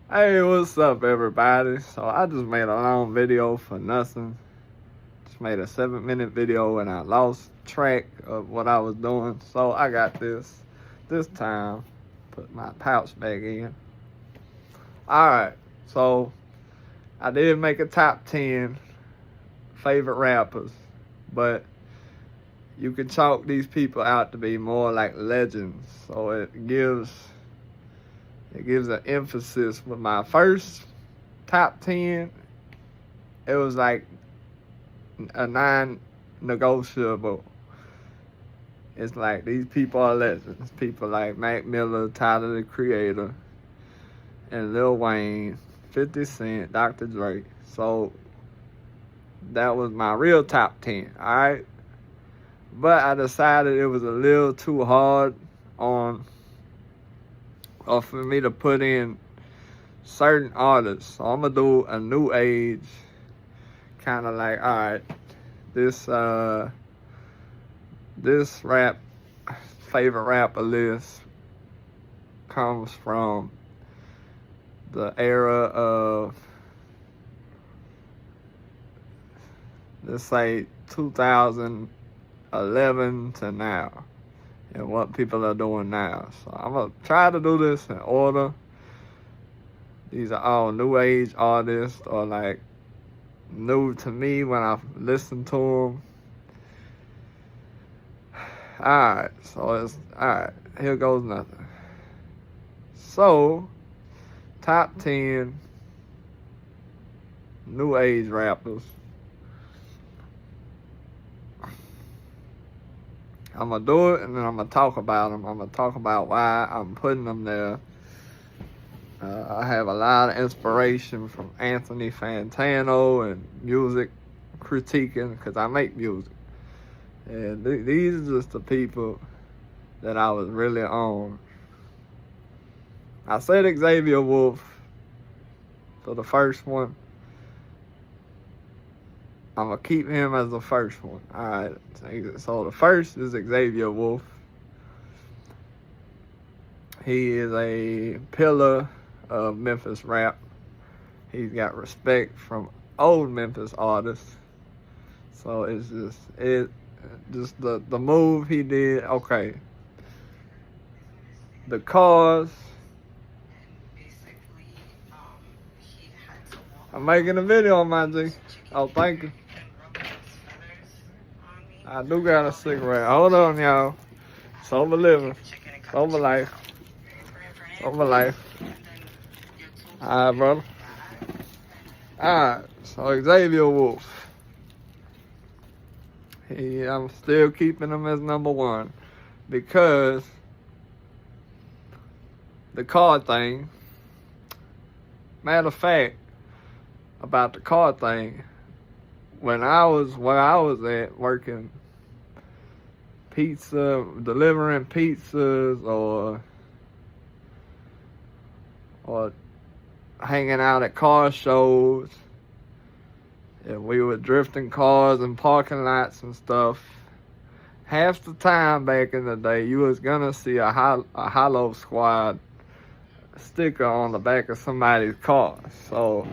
Hey, what's up, everybody? So I just made a long video for nothing. Just made a 7-minute video and I lost track of what I was doing. So I got this time. Put my pouch back in. Alright, so I did make a top 10 favorite rappers, but you can chalk these people out to be more like legends. So it gives an emphasis. With my first top 10, it was like a non-negotiable. It's like these people are legends. People like Mac Miller, Tyler the Creator, and Lil Wayne, 50 Cent, Dr. Dre. So that was my real top 10, alright? But I decided it was a little too hard for me to put in certain artists. So I'm gonna do a new age, kind of like, alright, this favorite rapper list comes from the era of, let's say, 2011 to now, and what people are doing now. So I'm gonna try to do this in order. These are all new age artists, or like new to me when I listen to them. Alright, so it's alright. Here goes nothing. So, top 10 new age rappers. I'm gonna do it and then I'm gonna talk about them. I'm gonna talk about why I'm putting them there. I have a lot of inspiration from Anthony Fantano and music critiquing, because I make music. And these are just the people that I was really on. I said Xavier Wolf for the first one. I'm going to keep him as the first one. Alright, so the first is Xavier Wolf. He is a pillar of Memphis rap. He's got respect from old Memphis artists. So it's just the move he did. Okay, the cause. I'm making a video on my G. Oh, thank you. I do got a cigarette. Hold on, y'all. Sober living. Sober life. Sober life. Alright, brother. Alright, so Xavier Wolf. I'm still keeping him as number one, because the car thing. Matter of fact, about the car thing, when I was where I was at working delivering pizzas, or hanging out at car shows, and we were drifting cars in parking lots and stuff. Half the time back in the day, you was gonna see a Hollow Squad sticker on the back of somebody's car. So,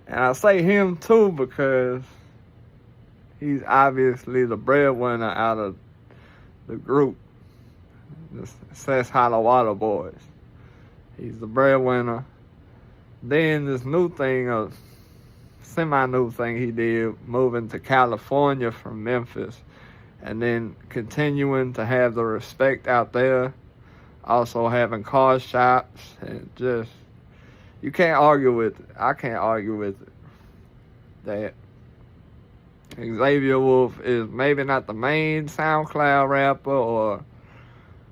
and I say him too because he's obviously the breadwinner out of the group. It says Hollow Water Boys. He's the breadwinner. Then this semi-new thing he did, moving to California from Memphis, and then continuing to have the respect out there, also having car shops, and just, you can't argue with it. I can't argue with it. That Xavier Wolf is maybe not the main SoundCloud rapper or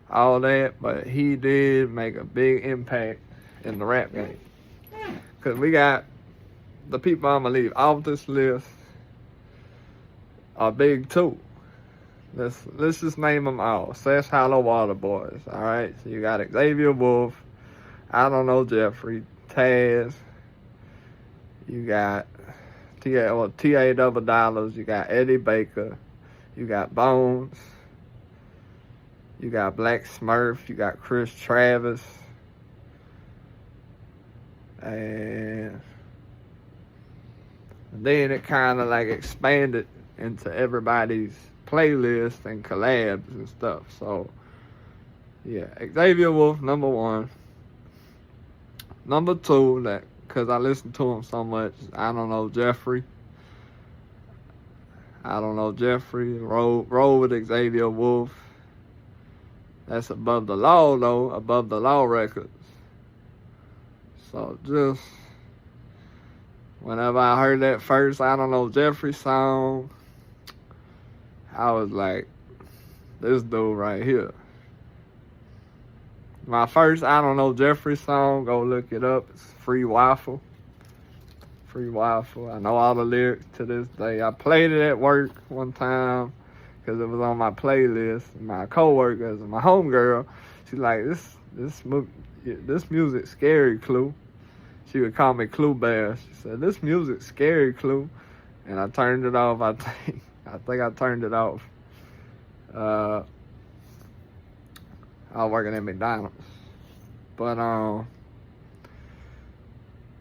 all that, but he did make a big impact in the rap game. Because we got the people I'm going to leave off this list are big too. Let's just name them all. Sash Hollow Water Boys. Alright, so you got Xavier Wolf, I Don't Know Jeffrey, Taz, you got T.A. Double Dollars, you got Eddie Baker, you got Bones, you got Black Smurf, you got Chris Travis, And then it kind of like expanded into everybody's playlist and collabs and stuff. So yeah, Xavier Wolf, number one. Number two, that because I listen to him so much, I Don't Know Jeffrey. I Don't Know Jeffrey. Roll with Xavier Wolf. That's Above the Law though, Above the Law Records. So just whenever I heard that first I Don't Know Jeffrey song, I was like, this dude right here. My first I Don't Know Jeffrey song, go look it up. It's Free Waffle. Free Waffle. I know all the lyrics to this day. I played it at work one time because it was on my playlist. My coworkers and my homegirl, she's like, this music scary, Clue. She would call me Clue Bear. She said, this music scary, Clue. And I turned it off. I think I turned it off. I was working at McDonald's. But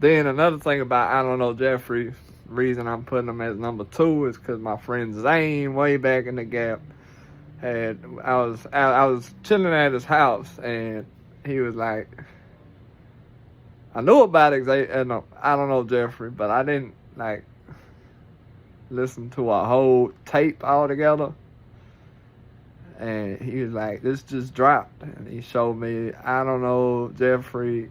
then another thing about I Don't Know Jeffrey, reason I'm putting him as number two is because my friend Zane, way back in the Gap, I was chilling at his house and he was like, I knew about Xavier, I Don't Know Jeffrey, but I didn't like listen to a whole tape altogether. And he was like, this just dropped. And he showed me, I Don't Know Jeffrey,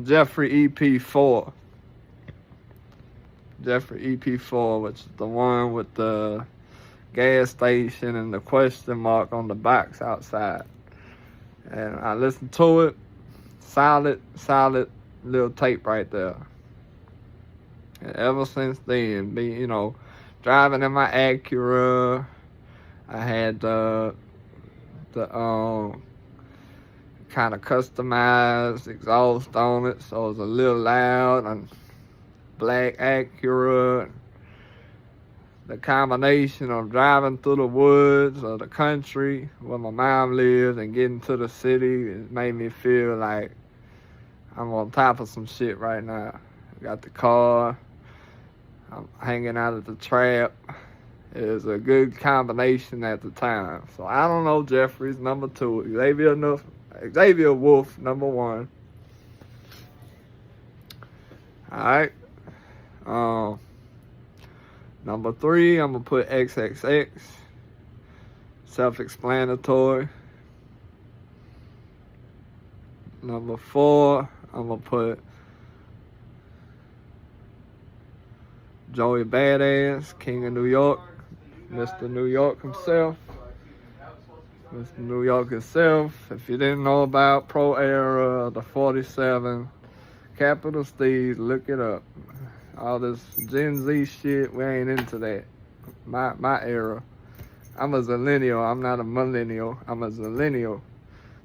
Jeffrey EP4. Jeffrey EP4, which is the one with the gas station and the question mark on the box outside. And I listened to it. Solid little tape right there. And ever since then, driving in my Acura, I had the kind of customized exhaust on it, so it was a little loud, and black Acura. The combination of driving through the woods or the country where my mom lives and getting to the city, it made me feel like I'm on top of some shit right now. I got the car, I'm hanging out at the trap. It was a good combination at the time. So I Don't Know Jeffrey's number two. Xavier Wolf, number one. Alright. Number three, I'm going to put XXX. Self-explanatory. Number four, I'm going to put Joey Badass, King of New York. Mr. New York himself. Mr. New York himself. If you didn't know about Pro Era, the 47, Capital Steez, look it up. All this Gen Z shit, we ain't into that. My era. I'm a zillennial. I'm not a millennial. I'm a zillennial,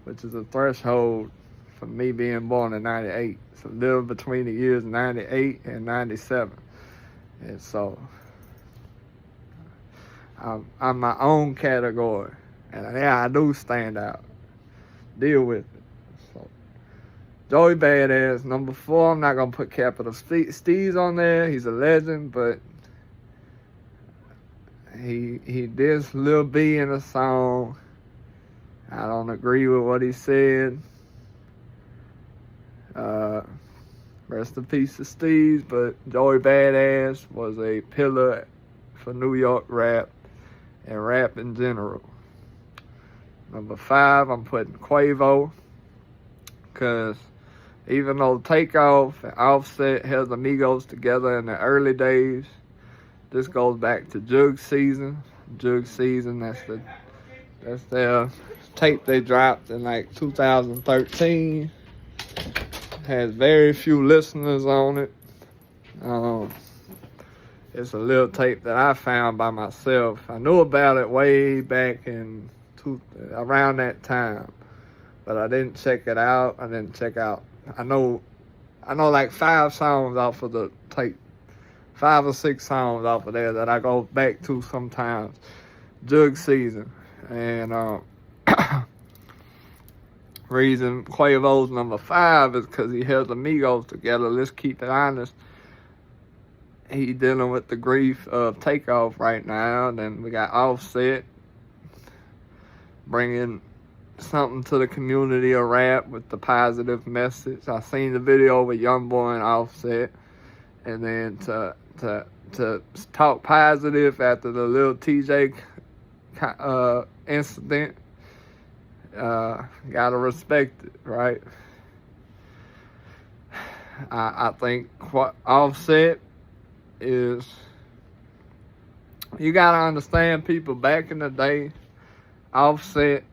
which is a threshold for me being born in 98. So live between the years 98 and 97. And so I'm my own category. And yeah, I do stand out. Deal with it. So Joey Badass, number four. I'm not gonna put Capital Steez on there. He's a legend, but he did Lil B in a song. I don't agree with what he said. Rest in peace to Steez, but Joey Badass was a pillar for New York rap and rap in general. Number five, I'm putting Quavo, because even though Takeoff and Offset held Amigos together in the early days, this goes back to Jug Season. Jug Season, that's their tape they dropped in like 2013. Has very few listeners on it. It's a little tape that I found by myself. I knew about it way back in around that time, but I didn't check it out. I know like 5 songs off of the tape, 5 or 6 songs off of there that I go back to sometimes. Jug Season, and Reason Quavo's number 5 is because he held the Migos together. Let's keep it honest. He dealing with the grief of Takeoff right now. Then we got Offset bringing something to the community of rap with the positive message. I seen the video with YoungBoy and Offset, and then to talk positive after the Lil TJ incident. Gotta respect it, right? I think what Offset is, you gotta understand, people back in the day, Offset,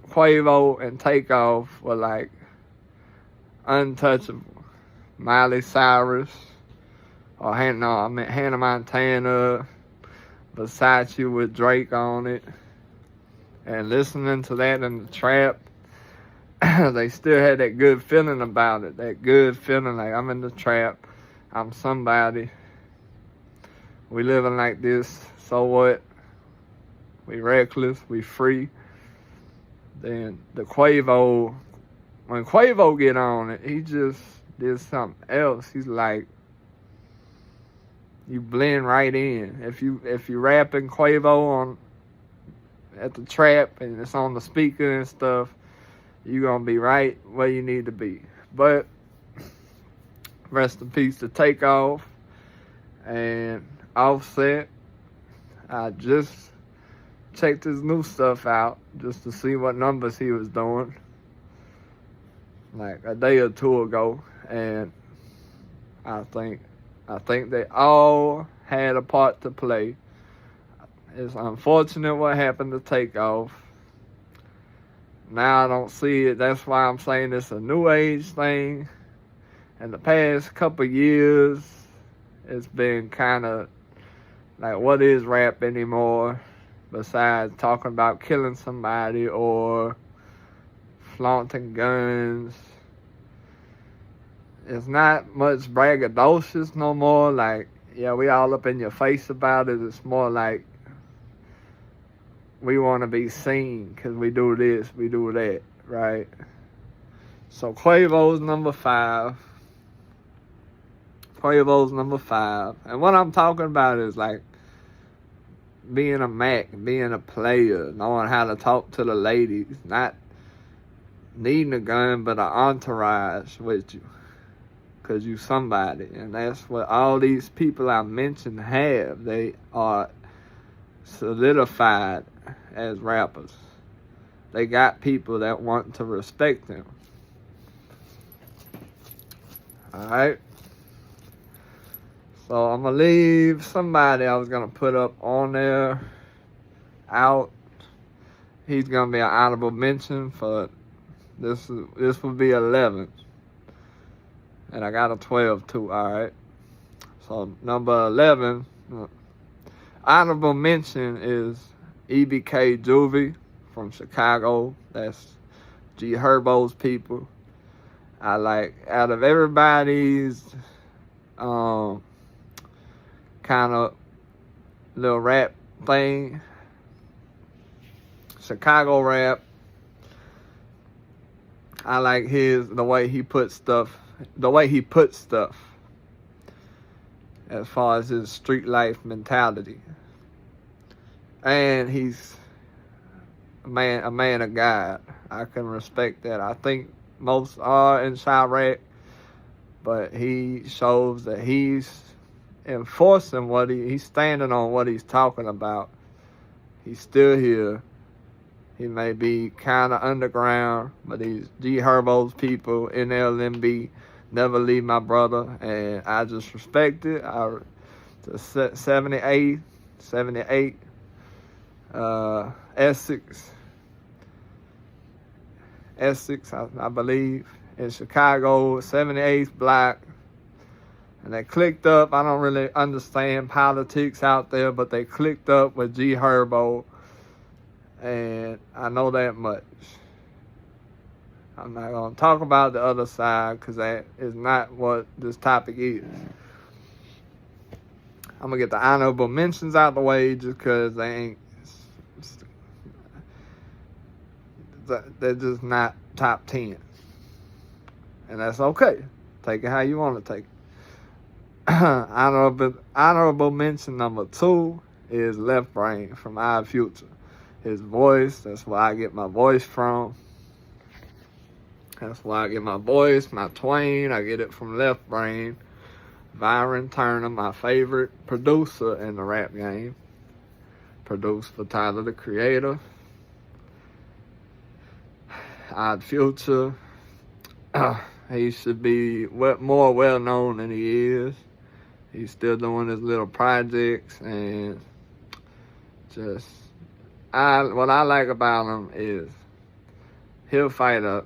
Quavo, and Takeoff were like untouchable. Miley Cyrus, or Hannah Montana, Versace with Drake on it. And listening to that in the trap, they still had that good feeling about it. That good feeling like, I'm in the trap, I'm somebody. We living like this, so what? We reckless, we free. Then the Quavo, when Quavo get on it, he just did something else. He's like, you blend right in. If you rapping Quavo at the trap and it's on the speaker and stuff, you gonna be right where you need to be. But rest in peace to Takeoff and Offset. I just checked his new stuff out just to see what numbers he was doing like a day or two ago, and I think they all had a part to play. It's unfortunate what happened to Takeoff. Now I don't see it. That's why I'm saying it's a new age thing. In the past couple years, it's been kind of like, what is rap anymore besides talking about killing somebody or flaunting guns? It's not much braggadocious no more. Like, yeah, we all up in your face about it. It's more like, we want to be seen because we do this, we do that, right? So Quavo's number 5. Quavo's number 5. And what I'm talking about is like being a Mac, being a player, knowing how to talk to the ladies, not needing a gun, but an entourage with you. Because you somebody. And that's what all these people I mentioned have. They are solidified as rappers. They got people that want to respect them. Alright. So I'm going to leave somebody I was going to put up on there out. He's going to be an honorable mention for this will be 11. And I got a 12 too, alright. So number 11, honorable mention is EBK Juvie from Chicago. That's G Herbo's people. I like, out of everybody's kind of little rap thing, Chicago rap, I like the way he puts stuff as far as his street life mentality. And he's a man of God. I can respect that. I think most are in Chirac, but he shows that he's enforcing he's standing on what he's talking about. He's still here. He may be kind of underground, but he's G Herbo's people, NLMB, never leave my brother, and I just respect it. The 78, Essex, I believe, in Chicago, 78th block. And they clicked up. I don't really understand politics out there, but they clicked up with G Herbo. And I know that much. I'm not going to talk about the other side because that is not what this topic is. I'm going to get the honorable mentions out the way just because they ain't. they're just not top 10. And that's okay. Take it how you want to take it. Honorable mention number 2 is Left Brain from Odd Future. His voice, that's where I get my voice from. That's why I get my voice, my twang. I get it from Left Brain. Byron Turner, my favorite producer in the rap game. Produced for Tyler, the Creator. Odd Future. He should be more well known than he is. He's still doing his little projects, and just what I like about him is he'll fight a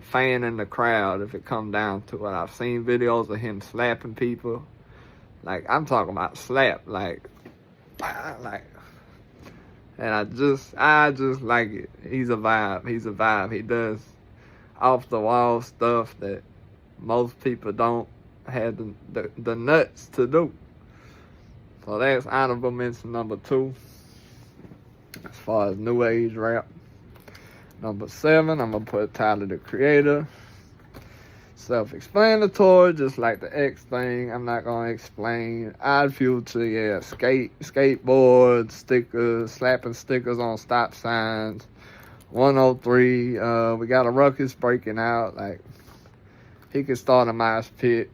fan in the crowd if it come down to it. I've seen videos of him slapping people. Like, I'm talking about slap, like, and I just like it. He's a vibe. He does off the wall stuff that most people don't have the nuts to do. So that's honorable mention number 2 as far as new age rap. Number 7, I'm gonna put Tyler, the Creator. Self-explanatory, just like the X thing. I'm not gonna explain. Odd Future, yeah, skateboard stickers, slapping stickers on stop signs. 103, we got a ruckus breaking out. Like, he could start a mosh pit.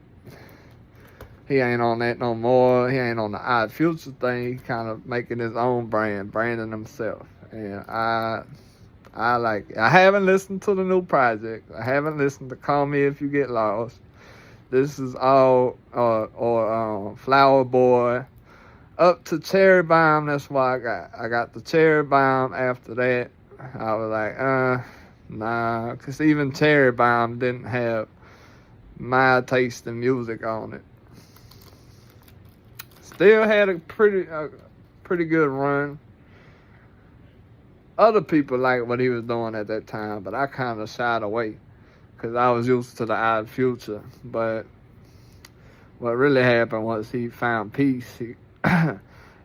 He ain't on that no more. He ain't on the Odd Future thing. He kind of making his own branding himself. And I like it. I haven't listened to the new project. I haven't listened to Call Me If You Get Lost. This is all, Flower Boy. Up to Cherry Bomb, that's what I got the Cherry Bomb after that. I was like, nah, because even Cherry Bomb didn't have my taste in music on it. Still had a pretty good run. Other people liked what he was doing at that time, but I kind of shied away because I was used to the Odd Future. But what really happened was he found peace.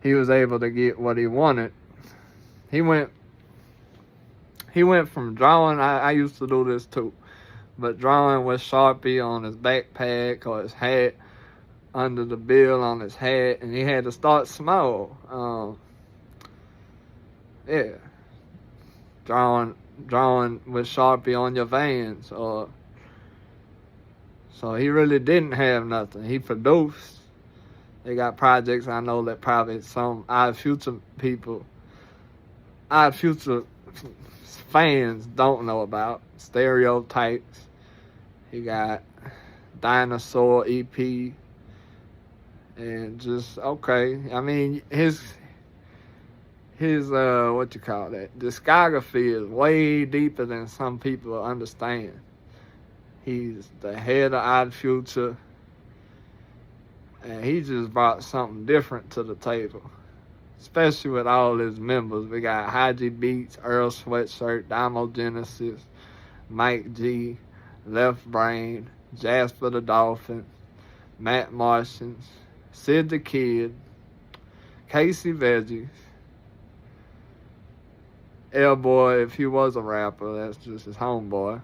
He was able to get what he wanted. He went from drawing. I used to do this too, but drawing with Sharpie on his backpack or his hat, under the bill on his hat, and he had to start small. Yeah. Drawing with Sharpie on your Vans, so he really didn't have nothing. He produced. They got projects I know that probably some Odd Future fans don't know about. Stereotypes. He got Dinosaur EP, and just okay. I mean, his what you call that, discography is way deeper than some people understand. He's the head of Odd Future, and he just brought something different to the table, especially with all his members. We got Haji Beats, Earl Sweatshirt, Damo Genesis, Mike G, Left Brain, Jasper the Dolphin, Matt Martians, Sid the Kid, Casey Veggies, L-Boy, if he was a rapper, that's just his homeboy.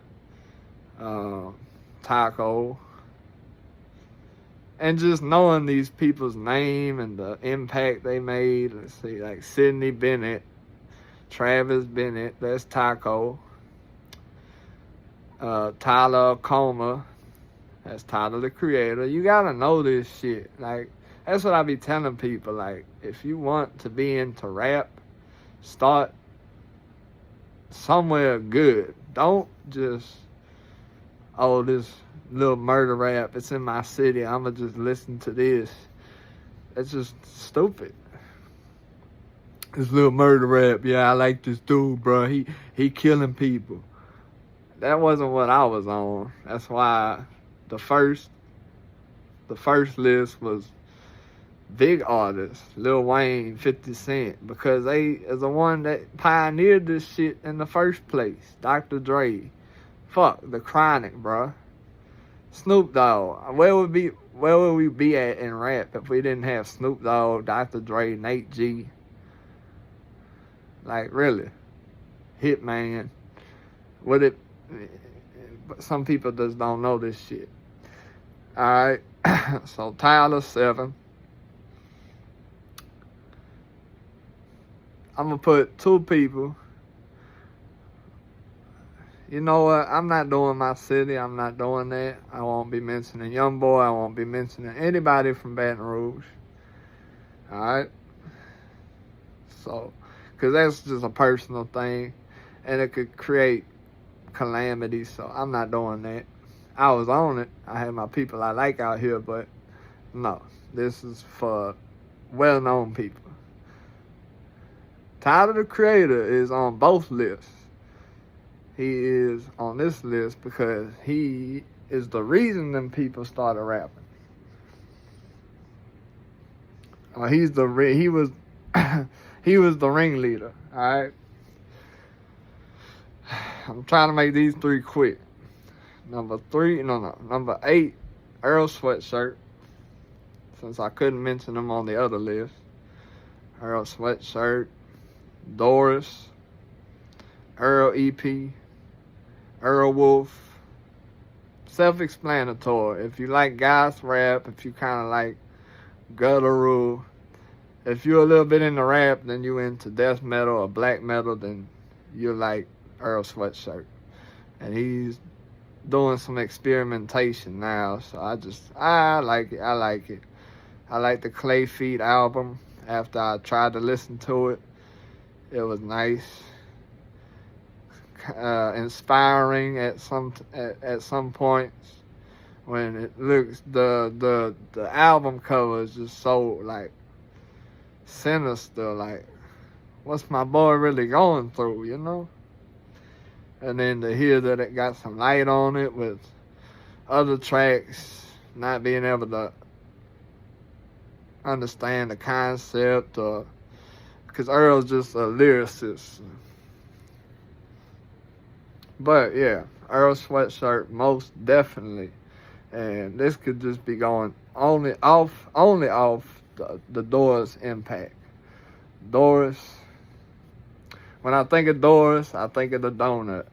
Taco. And just knowing these people's name and the impact they made. Let's see, like Sidney Bennett, Travis Bennett, that's Taco. Tyler Coma, that's Tyler, the Creator. You gotta know this shit. Like, that's what I be telling people. Like, if you want to be into rap, start somewhere good. Don't just, this little murder rap, it's in my city, I'ma just listen to this. That's just stupid. This little murder rap, yeah, I like this dude, bro. He killing people. That wasn't what I was on. That's why the first list was big artists, Lil Wayne, 50 Cent, because they is the one that pioneered this shit in the first place. Dr. Dre, fuck, The Chronic, bro. Snoop Dogg. Where would we be at in rap if we didn't have Snoop Dogg, Dr. Dre, Nate G? Like, really? Hitman. What it, but some people just don't know this shit. Alright, so Tyler 7. I'm gonna put 2 people. You know what? I'm not doing my city. I'm not doing that. I won't be mentioning Youngboy. I won't be mentioning anybody from Baton Rouge. Alright? So, because that's just a personal thing. And it could create calamity. So, I'm not doing that. I was on it. I had my people I like out here. But, no. This is for well-known people. Tyler, the Creator, is on both lists. He is on this list because he is the reason them people started rapping. He was he was the ringleader. All right. I'm trying to make these 3 quick. Number 8, Earl Sweatshirt. Since I couldn't mention him on the other list, Earl Sweatshirt, Doris, Earl EP, Earl Wolf. Self-explanatory. If you like goth rap, if you kind of like guttural, if you're a little bit into rap, then you into death metal or black metal, then you like Earl Sweatshirt. And he's doing some experimentation now, so I like it. I like it. I like the Clay Feet album. After I tried to listen to it, it was nice. Inspiring at some points when it looks the album cover is just so like sinister, like what's my boy really going through, you know? And then to hear that it got some light on it with other tracks not being able to understand the concept, or because Earl's just a lyricist. But yeah, Earl Sweatshirt most definitely, and this could just be going only off the Doris impact. Doris. When I think of Doris, I think of the donut.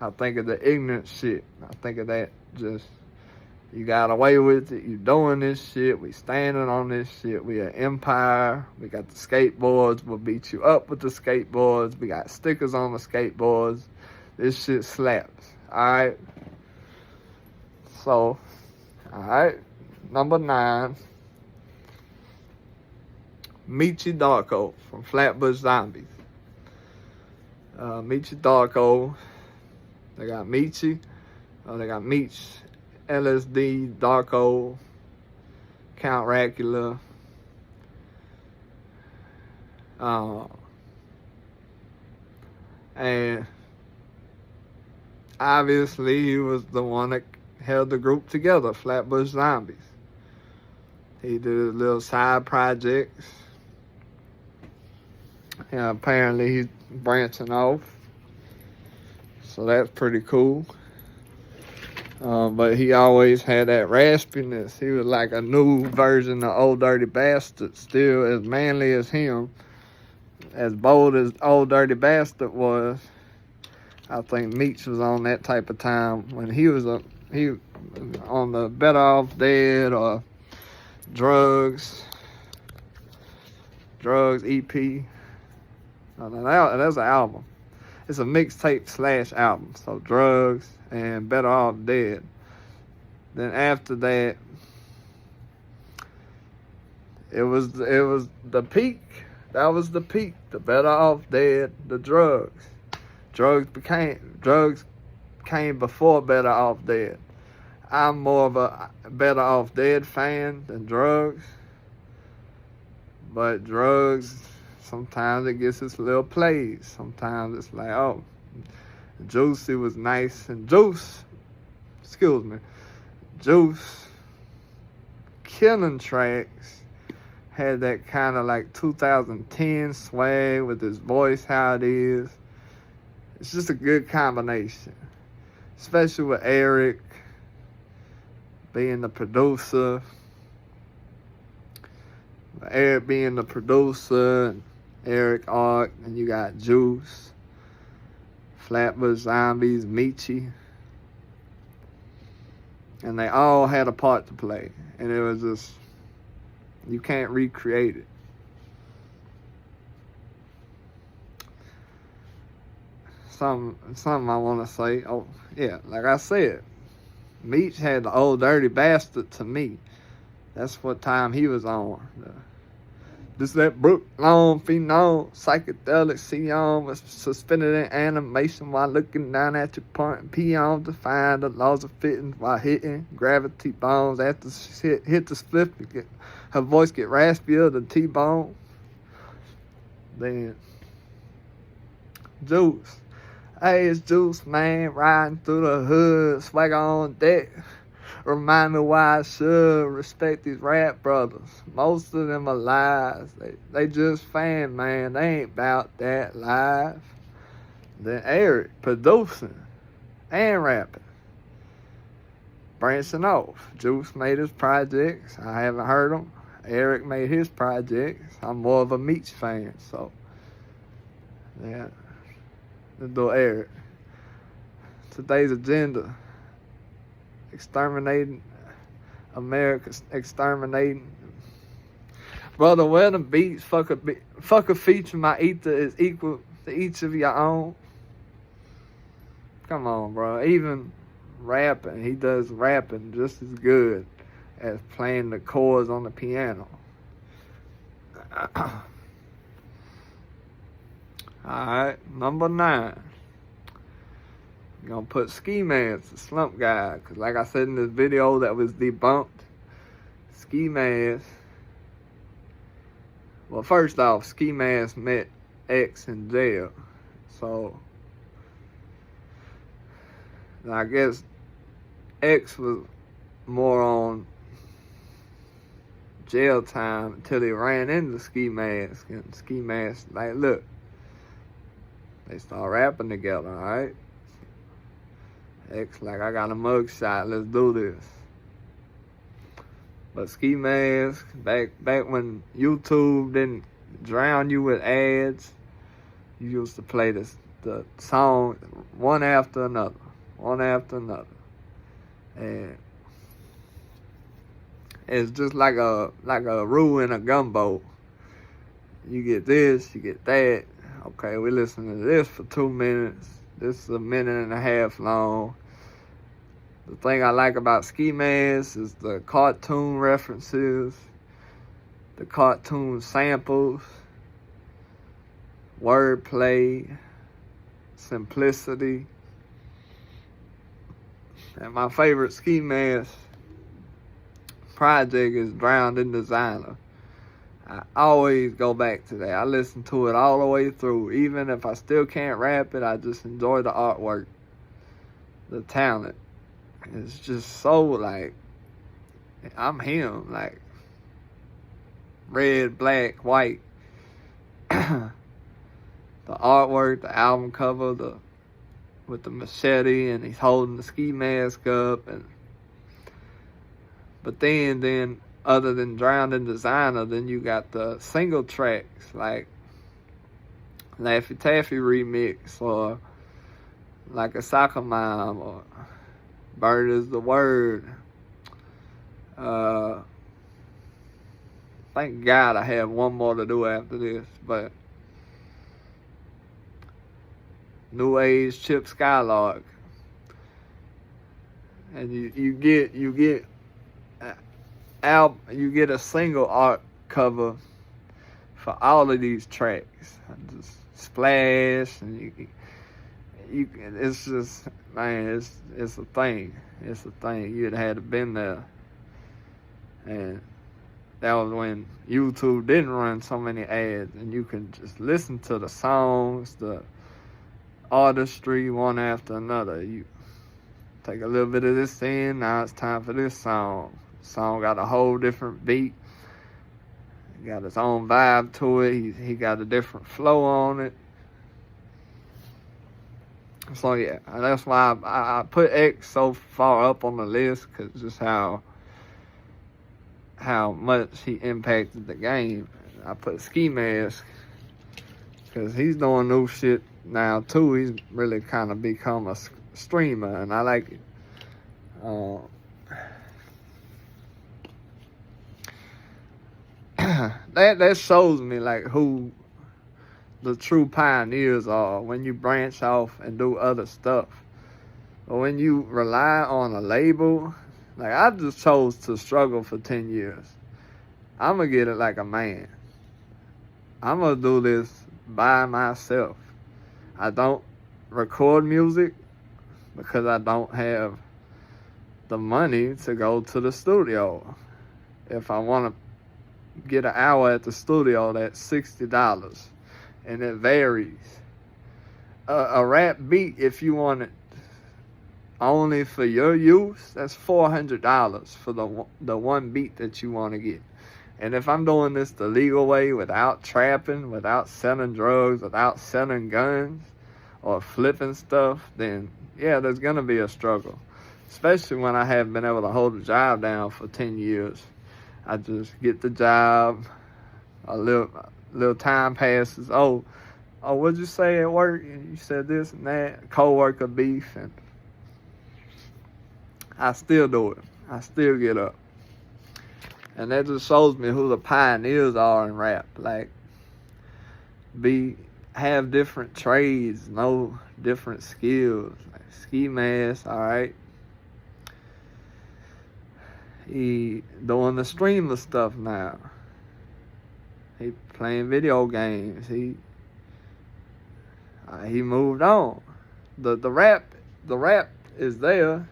I think of the ignorant shit. I think of that just you got away with it. You doing this shit. We standing on this shit. We an empire. We got the skateboards. We'll beat you up with the skateboards. We got stickers on the skateboards. This shit slaps. Alright. So, alright. Number 9. Meechy Darko from Flatbush Zombies. Meechy Darko. They got Meechy. They got Meech, LSD, Darko, Count Racula. And obviously, he was the one that held the group together, Flatbush Zombies. He did his little side projects. And apparently, he's branching off. So that's pretty cool. But he always had that raspiness. He was like a new version of Old Dirty Bastard, still as manly as him. As bold as Old Dirty Bastard was. I think Meech was on that type of time when he was on the Better Off Dead or Drugs EP. No, that's an album. It's a mixtape / album. So Drugs and Better Off Dead. Then after that, it was the peak. That was the peak. The Better Off Dead, the Drugs. Drugs came before Better Off Dead. I'm more of a Better Off Dead fan than Drugs. But Drugs, sometimes it gets its little plays. Sometimes it's like, oh, Juicy was nice. And Juice, killing tracks. Had that kind of like 2010 swag with his voice, how it is. It's just a good combination. Especially with Eric being the producer. Eric being the producer, and Eric Art, and you got Juice. Flatbush Zombies, Michi. And they all had a part to play. And it was just, you can't recreate it. Something I want to say. Oh, yeah, like I said, Meech had the Old Dirty Bastard to me. That's what time he was on. This that Brook Long Phenom, psychedelic Sion was suspended in animation while looking down at your point and peon to find the laws of fitting while hitting gravity bones after hit the split. Her voice get raspier than T-bone. Then Juice. Hey, it's Juice, man, riding through the hood, swag on deck. Remind me why I should respect these rap brothers. Most of them are lies. They just fan, man. They ain't about that live. Then Eric, producing and rapping. Branching off. Juice made his projects. I haven't heard them. Eric made his projects. I'm more of a Meech fan, so yeah. Let's do Eric. Today's agenda. Exterminating America, exterminating. Brother, where the beats fuck a feature my ether is equal to each of your own. Come on, bro. Even rapping, he does rapping just as good as playing the chords on the piano. Alright, number 9. I'm gonna put Ski Mask, the slump guy, because like I said in this video that was debunked, Ski Mask. Well, first off, Ski Mask met X in jail. So, I guess X was more on jail time until he ran into Ski Mask. And Ski Mask, like, look, they start rapping together, alright? X like, I got a mugshot, let's do this. But Ski Mask, back when YouTube didn't drown you with ads, you used to play the song one after another. And it's just like a roux in a gumbo. You get this, you get that. Okay, we listening to this for 2 minutes. This is a minute and a half long. The thing I like about Ski Mask is the cartoon references, the cartoon samples, wordplay, simplicity. And my favorite Ski Mask project is Drowned in Designer. I always go back to that. I listen to it all the way through. Even if I still can't rap it, I just enjoy the artwork, the talent. It's just so like, I'm him, like red, black, white. The artwork, the album cover, with the machete, and he's holding the ski mask up, but then other than Drowned in Designer, then you got the single tracks like Laffy Taffy remix, or like a Soccer Mom, or Bird is the Word. Thank God I have one more to do after this, but New Age Chip Skylark. And you get a single art cover for all of these tracks. Just Splash, and it's just, man, it's a thing. It's a thing. You'd had to been there. And that was when YouTube didn't run so many ads, and you can just listen to the songs, the artistry one after another. You take a little bit of this in, now it's time for this song. The song got a whole different beat. He got his own vibe to it. He got a different flow on it. So yeah, that's why I put X so far up on the list, because just how much he impacted the game. I put Ski Mask because he's doing new shit now too. He's really kind of become a streamer, and I like it. That shows me like who the true pioneers are when you branch off and do other stuff. But when you rely on a label, like I just chose to struggle for 10 years. I'm gonna get it like a man. I'm gonna do this by myself. I don't record music because I don't have the money to go to the studio. If I want to get an hour at the studio, that's $60, and it varies. A rap beat, if you want it only for your use, that's $400 for the one beat that you want to get. And if I'm doing this the legal way, without trapping, without selling drugs, without selling guns or flipping stuff, then yeah, there's gonna be a struggle. Especially when I haven't been able to hold a job down for 10 years. I just get the job, a little time passes. Oh, what'd you say at work? You said this and that, co-worker beef, and I still do it. I still get up. And that just shows me who the pioneers are in rap. Like, have different trades, know different skills. Like Ski Mask, alright. He doing the streamer stuff now. He playing video games. He moved on. The rap is there.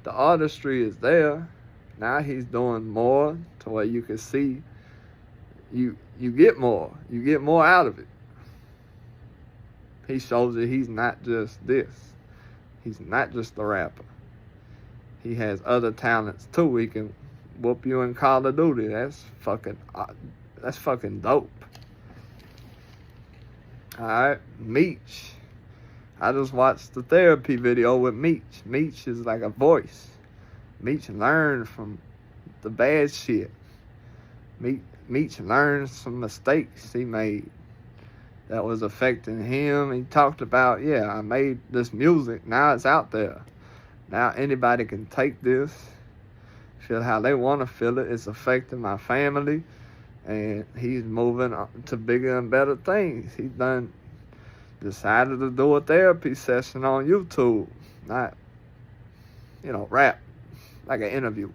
The artistry is there. Now he's doing more to where you can see you get more. You get more out of it. He shows that he's not just this. He's not just a rapper. He has other talents too. He can whoop you in Call of Duty. That's fucking dope. Alright, Meech. I just watched the therapy video with Meech. Meech is like a voice. Meech learned from the bad shit. Meech learned some mistakes he made that was affecting him. He talked about, yeah, I made this music. Now it's out there. Now anybody can take this, feel how they want to feel it. It's affecting my family. And he's moving on to bigger and better things. He's decided to do a therapy session on YouTube. Not, rap. Like an interview.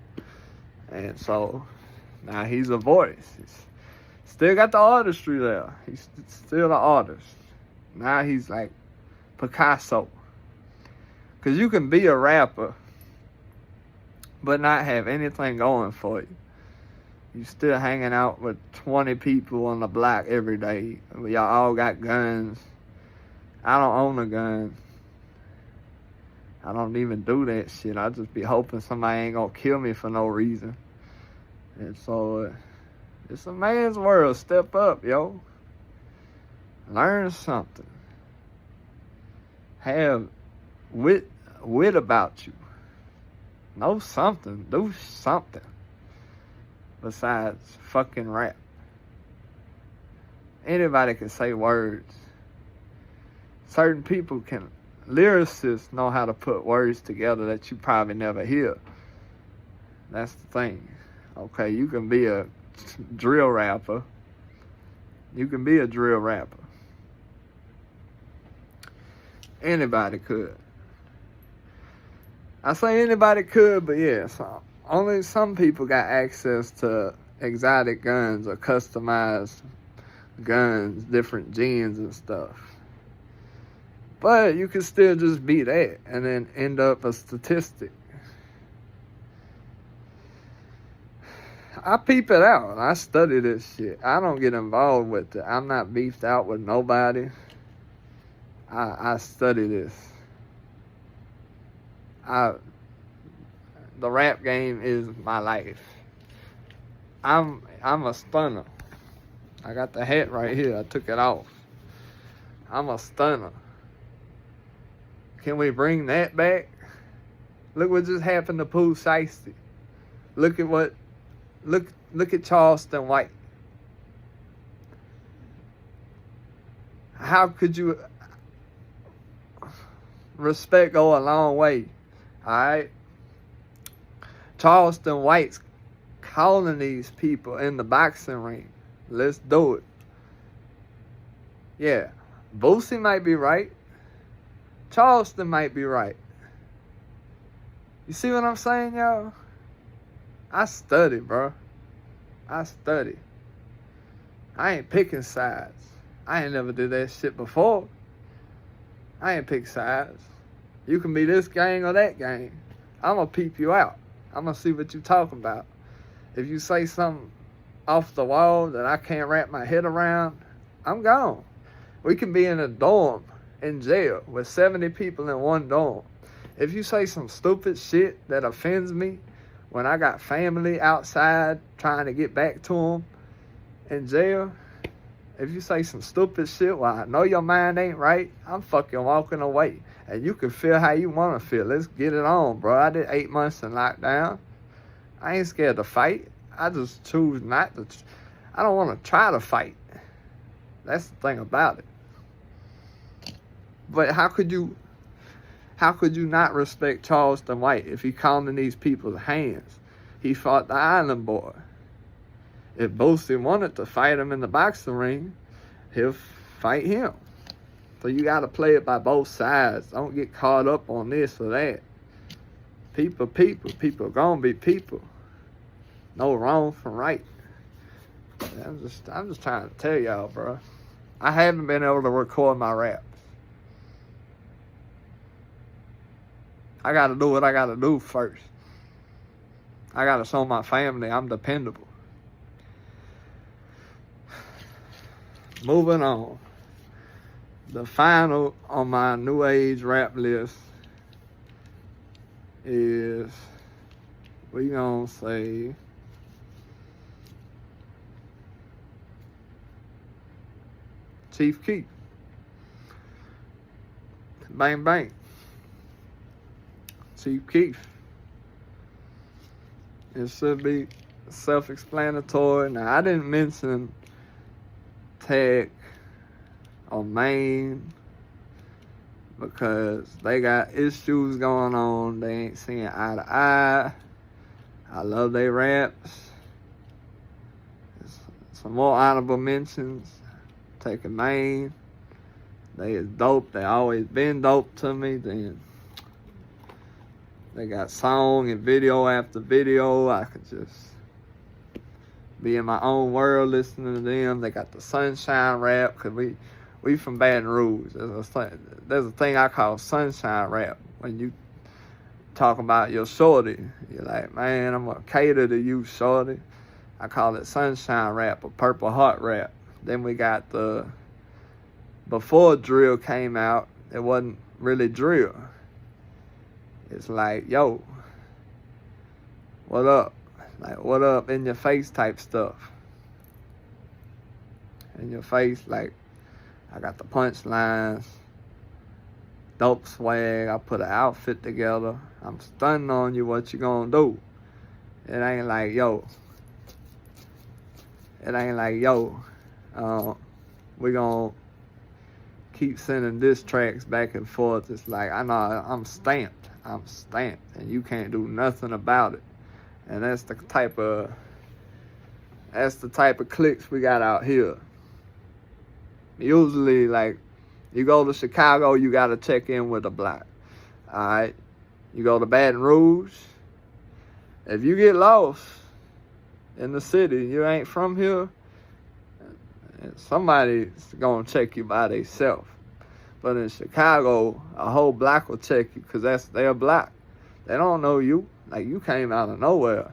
And so now he's a voice. He's still got the artistry there. He's still an artist. Now he's like Picasso. Because you can be a rapper but not have anything going for you. You still hanging out with 20 people on the block every day. Y'all all got guns. I don't own a gun. I don't even do that shit. I just be hoping somebody ain't gonna kill me for no reason. And so, it's a man's world. Step up, yo. Learn something. Have wit about you. Know something. Do something. Besides fucking rap. Anybody can say words. Certain people can. Lyricists know how to put words together that you probably never hear. That's the thing. Okay, you can be a drill rapper. You can be a drill rapper. Anybody could. I say anybody could, but yeah, so only some people got access to exotic guns or customized guns, different gens and stuff. But you can still just be that and then end up a statistic. I peep it out. I study this shit. I don't get involved with it. I'm not beefed out with nobody. I study this. The rap game is my life. I'm a stunner. I got the hat right here. I took it off. I'm a stunner. Can we bring that back? Look what just happened to Pooh Shiesty. Look at Charleston White. How could you... Respect go a long way. Alright? Charleston White's calling these people in the boxing ring. Let's do it. Yeah. Boosie might be right. Charleston might be right. You see what I'm saying, y'all? I study, bro. I study. I ain't picking sides. I ain't never did that shit before. I ain't pick sides. You can be this gang or that gang. I'm going to peep you out. I'm going to see what you talking about. If you say something off the wall that I can't wrap my head around, I'm gone. We can be in a dorm in jail with 70 people in one dorm. If you say some stupid shit that offends me when I got family outside trying to get back to them in jail, if you say some stupid shit while I know your mind ain't right, I'm fucking walking away. And you can feel how you want to feel. Let's get it on, bro. I did 8 months in lockdown. I ain't scared to fight. I just choose not to. I don't want to try to fight. That's the thing about it. But how could you not respect Charleston White if he calling these people's hands? He fought the Island Boy. If Boosie wanted to fight him in the boxing ring, he'll fight him. So you got to play it by both sides. Don't get caught up on this or that. People gonna be people. No wrong from right. I'm just trying to tell y'all, bro. I haven't been able to record my raps. I got to do what I got to do first. I got to show my family I'm dependable. Moving on. The final on my new age rap list is, we gonna say, Chief Keef. Bang bang. Chief Keef. It should be self-explanatory. Now, I didn't mention Tech or Maine because they got issues going on. They ain't seeing eye to eye. I love their raps. Some more honorable mentions. Tech and Maine. They is dope. They always been dope to me. Then they got song and video after video. I could just be in my own world listening to them. They got the Sunshine rap, because we from Baton Rouge. There's a thing I call Sunshine rap. When you talk about your shorty, you're like, man, I'm going to cater to you, shorty. I call it Sunshine rap or Purple Heart rap. Then we got before drill came out, it wasn't really drill. It's like, yo, what up? Like, what up in your face type stuff. In your face, like, I got the punchlines, dope swag, I put an outfit together, I'm stunning on you, what you gonna do? It ain't like, yo, we gonna keep sending diss tracks back and forth. It's like, I know I'm stamped, and you can't do nothing about it. And that's the type of clicks we got out here. Usually, like, you go to Chicago, you gotta check in with a block. Alright? You go to Baton Rouge, if you get lost in the city, you ain't from here, somebody's gonna check you by themselves. But in Chicago, a whole block will check you because that's their block. They don't know you. Like, you came out of nowhere.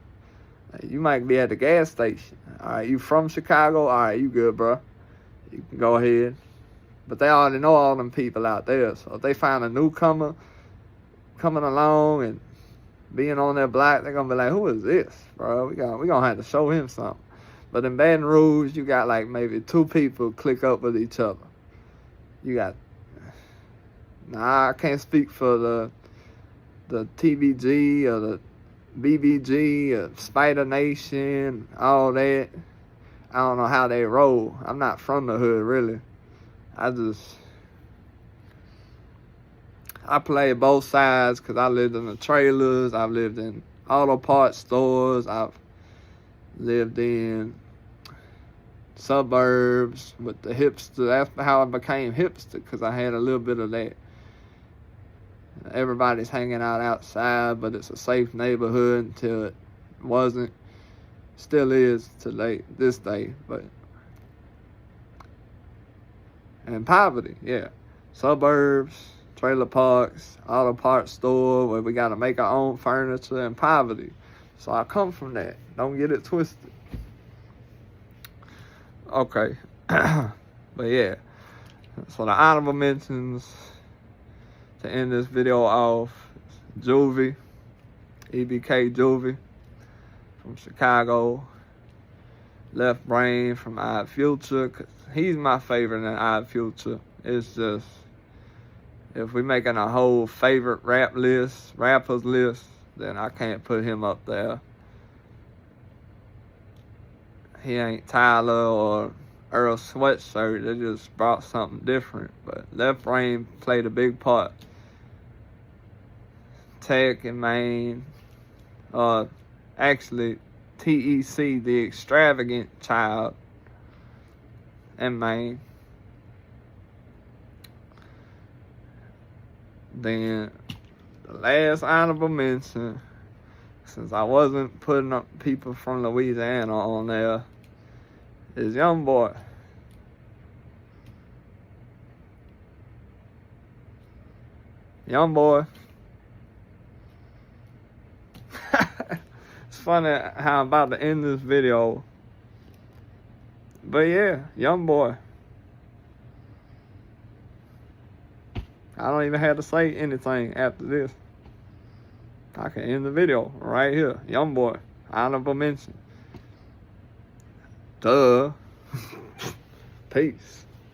Like, you might be at the gas station. All right, you from Chicago? All right, you good, bro. You can go ahead. But they already know all them people out there. So if they find a newcomer coming along and being on their block, they're going to be like, who is this, bro? We gonna have to show him something. But in Baton Rouge, you got like maybe 2 people click up with each other. You got... Nah, I can't speak for the TVG or the BBG or Spider Nation, all that. I don't know how they roll. I'm not from the hood, really. I played both sides because I lived in the trailers. I've lived in auto parts stores. I've lived in suburbs with the hipster. That's how I became hipster, because I had a little bit of that. Everybody's hanging out outside, but it's a safe neighborhood until it wasn't. Still is to this day, but. And poverty, yeah. Suburbs, trailer parks, auto parts store where we got to make our own furniture, and poverty. So I come from that. Don't get it twisted. Okay. But yeah. So the honorable mentions to end this video off: Juvie, EBK Juvie from Chicago. Left Brain from Odd Future. He's my favorite in Odd Future. It's just, if we making a whole favorite rappers list, then I can't put him up there. He ain't Tyler or Earl Sweatshirt. They just brought something different. But Left Brain played a big part. Tech and Maine. Actually, TEC, the Extravagant Child, and Maine. Then the last honorable mention, since I wasn't putting up people from Louisiana on there, is YoungBoy. YoungBoy. It's funny how I'm about to end this video. But yeah, YoungBoy. I don't even have to say anything after this. I can end the video right here. YoungBoy. Honorable mention. Duh. Peace.